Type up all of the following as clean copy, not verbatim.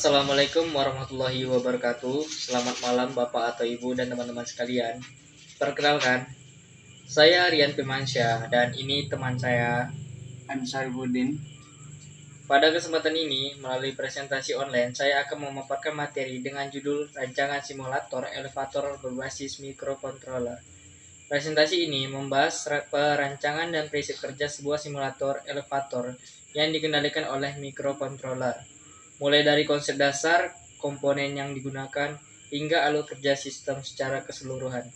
Assalamualaikum warahmatullahi wabarakatuh. Selamat malam Bapak atau Ibu dan teman-teman sekalian. Perkenalkan, saya Rian Firmansyah dan ini teman saya Ansaribuddin. Pada kesempatan ini, melalui presentasi online, saya akan memaparkan materi dengan judul Rancangan Simulator Elevator Berbasis Microcontroller. Presentasi ini membahas perancangan dan prinsip kerja sebuah simulator elevator yang dikendalikan oleh microcontroller, mulai dari konsep dasar, komponen yang digunakan, hingga alur kerja sistem secara keseluruhan.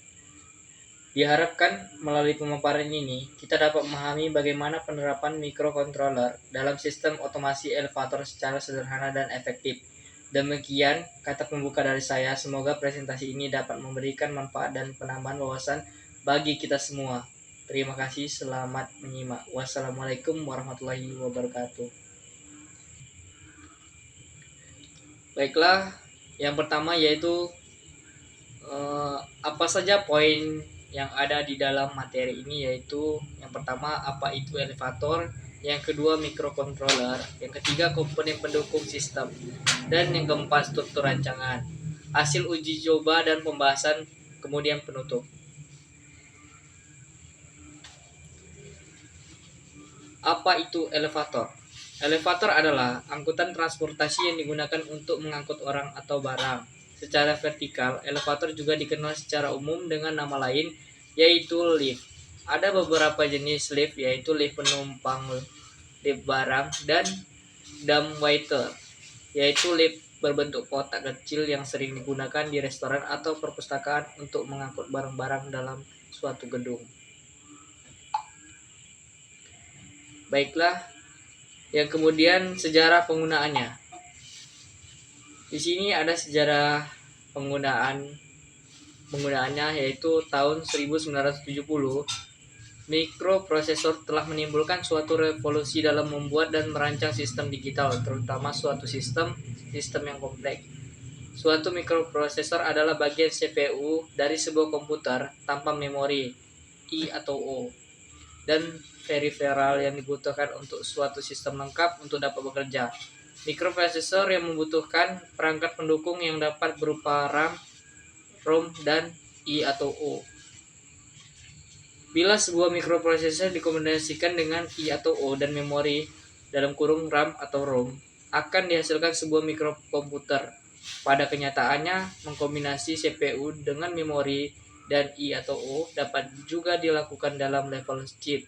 Diharapkan melalui pemaparan ini, kita dapat memahami bagaimana penerapan microcontroller dalam sistem otomasi elevator secara sederhana dan efektif. Demikian kata pembuka dari saya, semoga presentasi ini dapat memberikan manfaat dan penambahan wawasan bagi kita semua. Terima kasih, selamat menyimak. Wassalamualaikum warahmatullahi wabarakatuh. Baiklah, yang pertama yaitu apa saja poin yang ada di dalam materi ini, yaitu yang pertama apa itu elevator, yang kedua microcontroller, yang ketiga komponen pendukung sistem, dan yang keempat struktur rancangan, hasil uji coba dan pembahasan, kemudian penutup. Apa itu elevator? Elevator adalah angkutan transportasi yang digunakan untuk mengangkut orang atau barang. Secara vertikal, elevator juga dikenal secara umum dengan nama lain, yaitu lift. Ada beberapa jenis lift, yaitu lift penumpang, lift barang, dan dumbwaiter, yaitu lift berbentuk kotak kecil yang sering digunakan di restoran atau perpustakaan untuk mengangkut barang-barang dalam suatu gedung. Baiklah, yang kemudian sejarah penggunaannya. Di sini ada sejarah penggunaannya, yaitu tahun 1970. Mikroprosesor telah menimbulkan suatu revolusi dalam membuat dan merancang sistem digital, terutama suatu sistem yang kompleks. Suatu mikroprosesor adalah bagian CPU dari sebuah komputer tanpa memori I atau O dan peripheral yang dibutuhkan untuk suatu sistem lengkap untuk dapat bekerja. Mikroprosesor yang membutuhkan perangkat pendukung yang dapat berupa RAM, ROM, dan I atau O. Bila sebuah mikroprosesor dikombinasikan dengan I atau O dan memori (RAM atau ROM), akan dihasilkan sebuah mikrokomputer. Pada kenyataannya, mengkombinasi CPU dengan memori dan I atau O dapat juga dilakukan dalam level chip,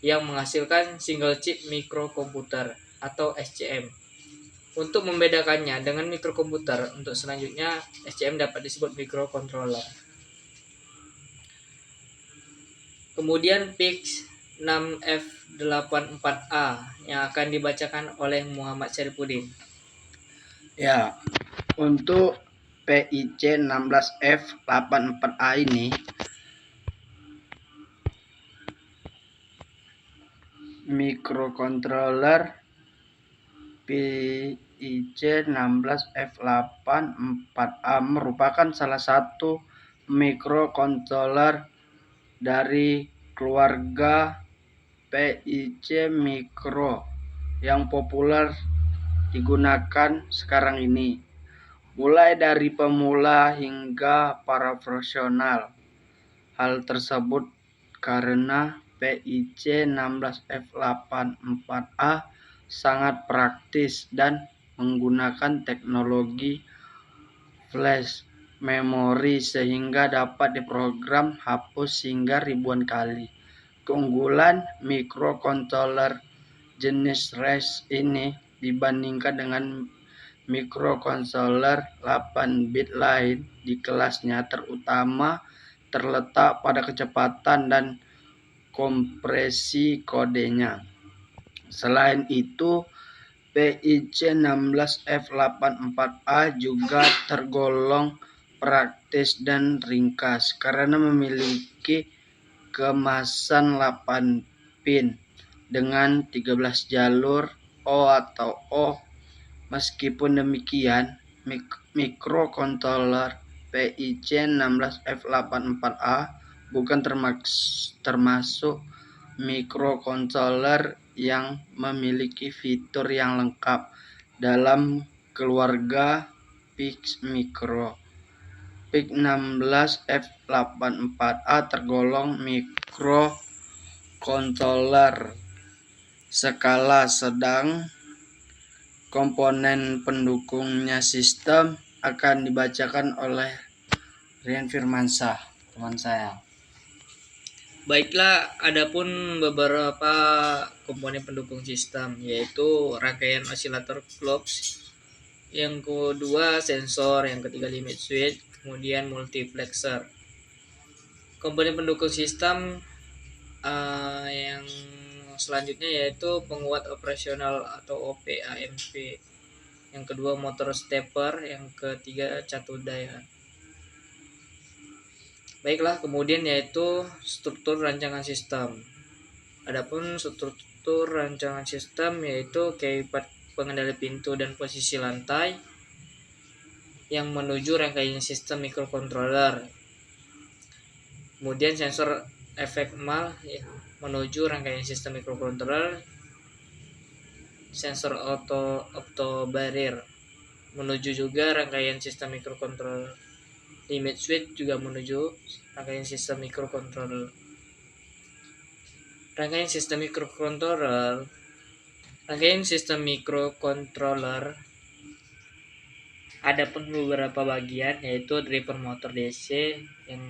yang menghasilkan single chip microkomputer atau SCM. Untuk membedakannya dengan mikrokomputer, untuk selanjutnya SCM dapat disebut microcontroller. Kemudian PIC 6F84A yang akan dibacakan oleh Muhammad Syarifuddin. Ya, untuk PIC 16F84A ini microcontroller PIC 16F84A merupakan salah satu microcontroller dari keluarga PIC Micro yang populer digunakan sekarang ini, mulai dari pemula hingga para profesional. Hal tersebut karena PIC 16F84A sangat praktis dan menggunakan teknologi flash memori sehingga dapat diprogram hapus hingga ribuan kali. Keunggulan microcontroller jenis RISC ini dibandingkan dengan microcontroller 8-bit lain di kelasnya terutama terletak pada kecepatan dan kompresi kodenya. Selain itu, PIC 16F84A juga tergolong praktis dan ringkas karena memiliki kemasan 8 pin dengan 13 jalur O atau O. Meskipun demikian, microcontroller PIC 16F84A bukan termasuk microcontroller yang memiliki fitur yang lengkap dalam keluarga PIC Micro. PIC 16F84A tergolong microcontroller skala sedang. Komponen pendukungnya sistem akan dibacakan oleh Rian Firmansyah, teman saya. Baiklah, adapun beberapa komponen pendukung sistem, yaitu rangkaian osilator clocks, yang kedua sensor, yang ketiga limit switch, kemudian multiplexer. Komponen pendukung sistem yang selanjutnya yaitu penguat operasional atau OP/AMP, yang kedua motor stepper, yang ketiga catur daya. Baiklah, kemudian yaitu struktur rancangan sistem. Adapun struktur rancangan sistem yaitu keypad pengendali pintu dan posisi lantai yang menuju rangkaian sistem microcontroller. Kemudian sensor efek mal menuju rangkaian sistem microcontroller. Sensor opto barrier menuju juga rangkaian sistem microcontroller. Limit switch juga menuju rangkaian sistem microcontroller. Rangkaian sistem microcontroller ada pun beberapa bagian, yaitu driver motor DC, yang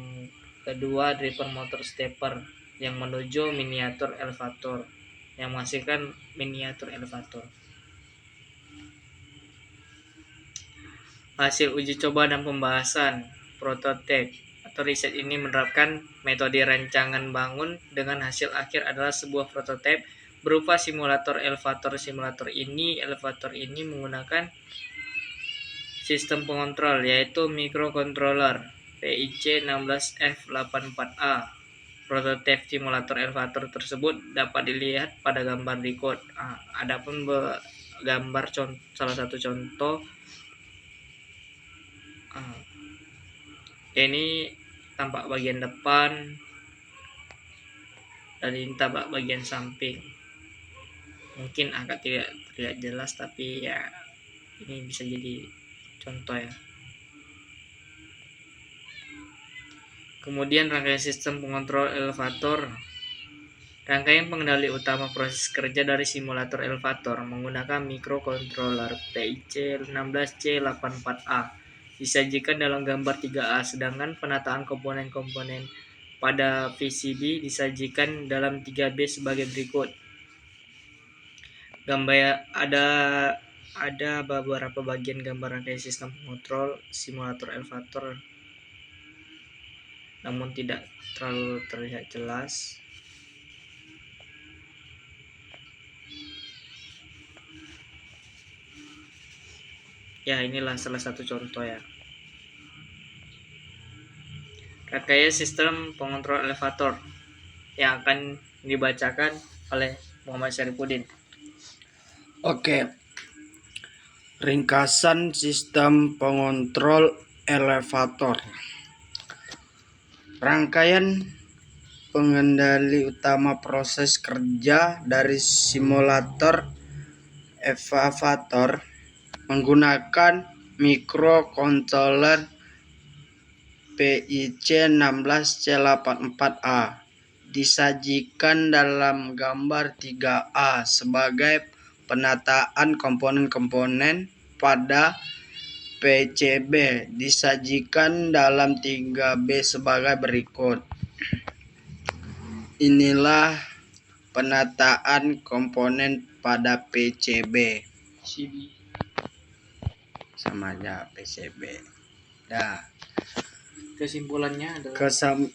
kedua driver motor stepper yang menuju miniatur elevator, yang menghasilkan miniatur elevator. Hasil uji coba dan pembahasan prototipe atau riset ini menerapkan metode rancangan bangun dengan hasil akhir adalah sebuah prototipe berupa simulator elevator. Elevator ini menggunakan sistem pengontrol, yaitu microcontroller PIC 16F84A. Prototipe simulator elevator tersebut dapat dilihat pada gambar berikut. Adapun gambar salah satu contoh, ini tampak bagian depan dan ini tampak bagian samping. Mungkin agak tidak jelas, tapi ya ini bisa jadi contoh ya. Kemudian rangkaian sistem pengontrol elevator. Rangkaian pengendali utama proses kerja dari simulator elevator menggunakan microcontroller PIC 16C84A disajikan dalam gambar 3A, sedangkan penataan komponen-komponen pada PCB disajikan dalam 3B sebagai berikut. Gambar ada beberapa bagian gambar rangkaian sistem pengontrol simulator elevator, namun tidak terlalu terlihat jelas. Ya, inilah salah satu contoh ya. Rangkaian sistem pengontrol elevator yang akan dibacakan oleh Muhammad Syarifuddin. Oke. Ringkasan sistem pengontrol elevator. Rangkaian pengendali utama proses kerja dari simulator elevator menggunakan microcontroller PIC 16C84A disajikan dalam gambar 3A sebagai penataan komponen-komponen pada PCB disajikan dalam 3B sebagai berikut. Inilah penataan komponen pada PCB. Sama aja PCB. Nah,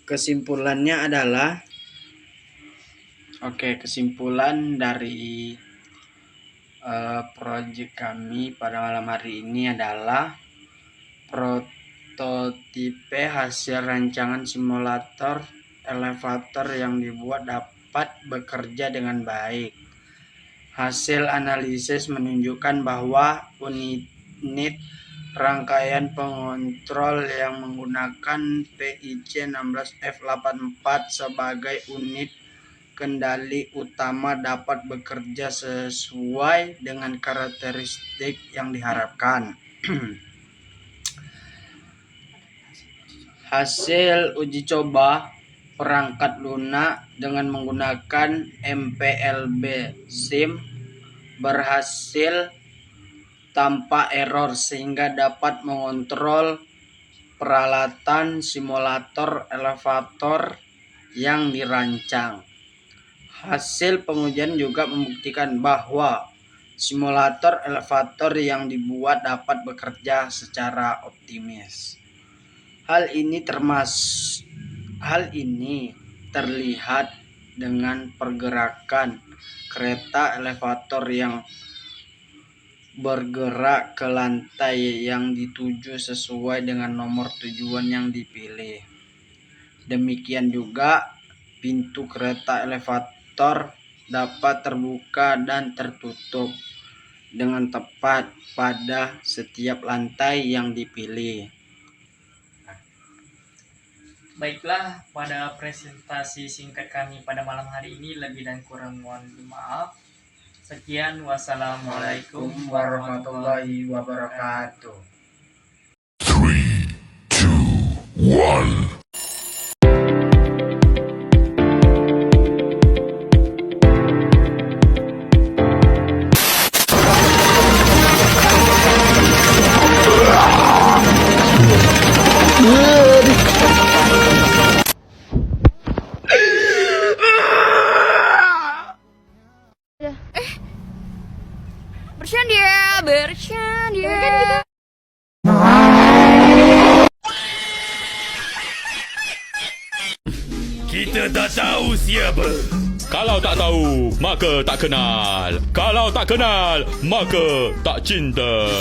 kesimpulannya adalah kesimpulan dari proyek kami pada malam hari ini adalah prototipe hasil rancangan simulator elevator yang dibuat dapat bekerja dengan baik. Hasil analisis menunjukkan bahwa unit rangkaian pengontrol yang menggunakan PIC 16F84 sebagai unit kendali utama dapat bekerja sesuai dengan karakteristik yang diharapkan. Hasil uji coba perangkat lunak dengan menggunakan MPLB SIM berhasil tanpa error sehingga dapat mengontrol peralatan simulator elevator yang dirancang. Hasil pengujian juga membuktikan bahwa simulator elevator yang dibuat dapat bekerja secara optimis. Hal ini terlihat dengan pergerakan kereta elevator yang bergerak ke lantai yang dituju sesuai dengan nomor tujuan yang dipilih. Demikian juga pintu kereta elevator dapat terbuka dan tertutup dengan tepat pada setiap lantai yang dipilih. Baiklah, pada presentasi singkat kami pada malam hari ini lebih dan kurang mohon dimaaf. Sekian, wassalamualaikum warahmatullahi wabarakatuh. 3, 2, 1. Bercanda. Kita tak tahu siapa. Kalau tak tahu, maka tak kenal. Kalau tak kenal, maka tak cinta.